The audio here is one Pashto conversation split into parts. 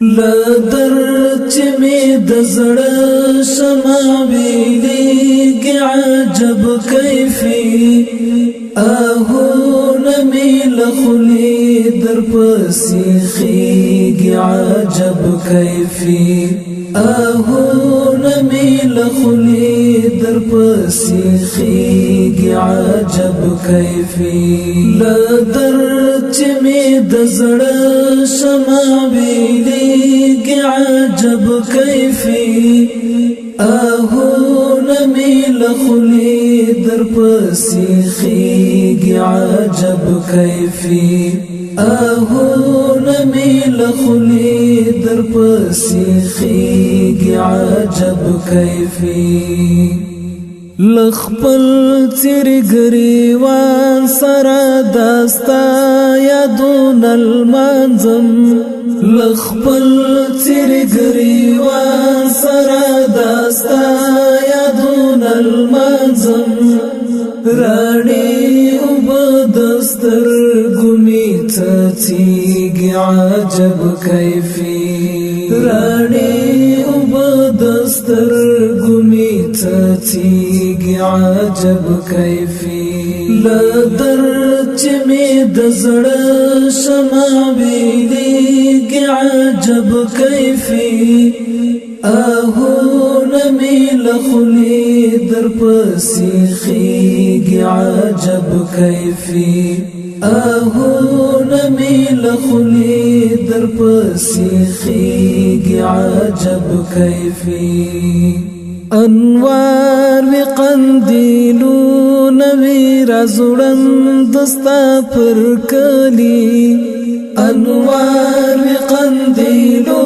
لدر چمی دزړه شمع ویلیږي عجب کیفی آهونه می لخلی در پسې خیږي عجب کیفی آهونه می لخلی در پسې خیږي عجب کیفی لدر چمی دزړه شمع ویلیږي عجب کیفی آهونه می لخلی در پسې خیږي عجب کیفی آهونه می لخلی در پسې خیږي عجب کیفی لخپل تیری گریوان سرا داستا یادون المانزم لخپل تیری گریوان سرا داستا یادون المانزم رانی وبدستر گمی تتیگی عجب کیفی رانی وبدستر گمی تتیگی عجب کیفی لدر چمی دزړه شمع ویلیږي عجب کیفی آهونه می لخلی در پسې خیږي عجب کیفی آهونه می لخلی در پسې خیږي عجب کیفی انوار وی قندیلو نوی رازوړم دستا پر کلی انوار وی قندیلو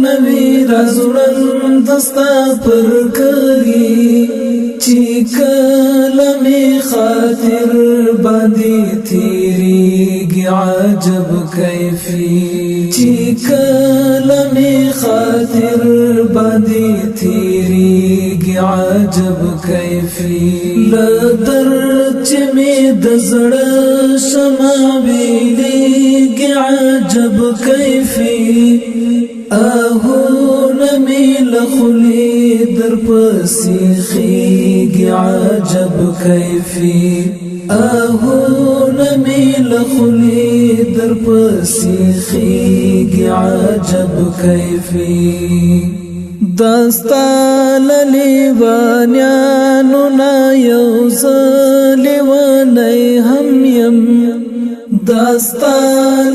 نوی رازوړم دستا پر کلی چې کله می خاطر باندې تیریږي عجب کیفی چې کله می خاطر باندې تیریږي عجب کیفی لدر چې می د زړه شمع ویلیږي عجب کیفی آهونه می لخلی در پسې خیږي عجب کیفی آهونه می لخلی در پسې خیږي عجب کیفی داستا للیوانیانو نا یو زلیوانی هم یم داستا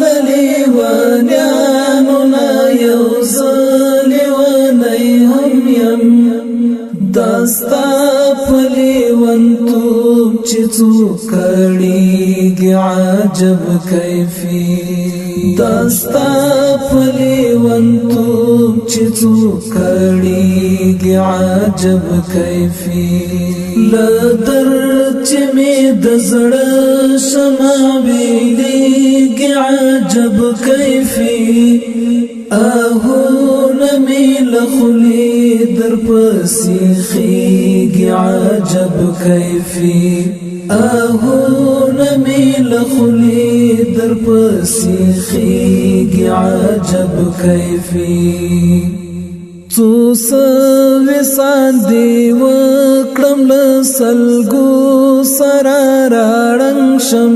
للیوانیانو نا یو زلیوانی هم یم داستا پلیوانتوب چې څوک کړيږي عجب کیفی داستا پلیوانتوب چې څوک کړيږي عجب کیفی لدر چې می د زړه شمع ویلیږي عجب کیفی آهونه می لخلی در پسې خیږي عجب کیفی آهونه می لخلی در پسې خیږي عجب کیفی څو سوي ساندې وکړم له سلګو سره راړنګ شم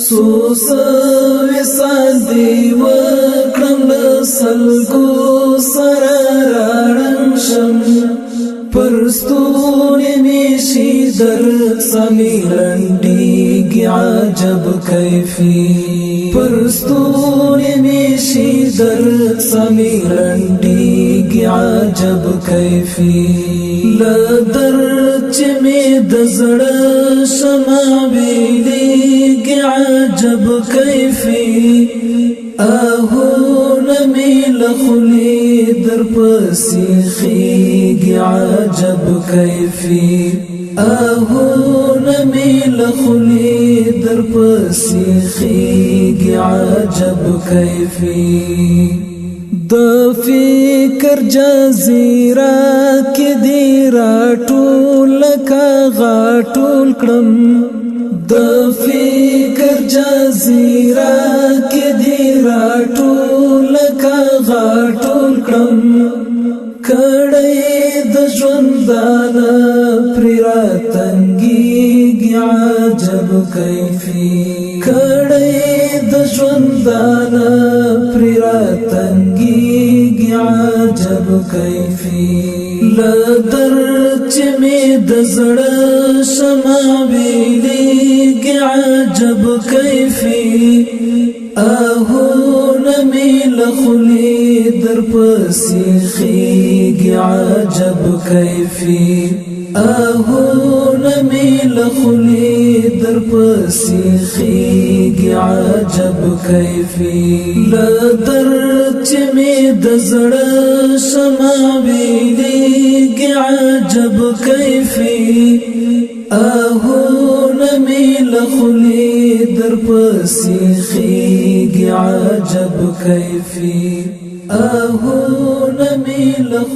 څو سوي ساندې وکړم له سلګو سره راړنګ شم پر ستوري می شي در سمي لنډيږي عجب کیفی پر ستوري می شي در سمي لنډيږي عجب کیفی لدر چې می د زړه شمع ویلیږي عجب کیفی آهونه می لخلی در پسې خیږي عجب کیفی آهونه می لخلی در پسې خیږي عجب کیفی د فکر جزیره کې دی راټول کا غاټول کړم د فکر جزیره کې دی راټول کا غاټول کړم کړي د ژوندانه پر راتنګيږي عجب کیفي کړي د ژوندانه پر راتنګيږي عجب کیفي لدر چې می د زړه شمع ویلېږي عجب کیفي نمی لخلی در پسی خیگی عجب کیفی نمی لخلی در پسی خیگی عجب کیفی لدر چمی دزڑ شمع ویلیگی عجب کیفی نمی لخلی در پسی خیگی عجب کیفی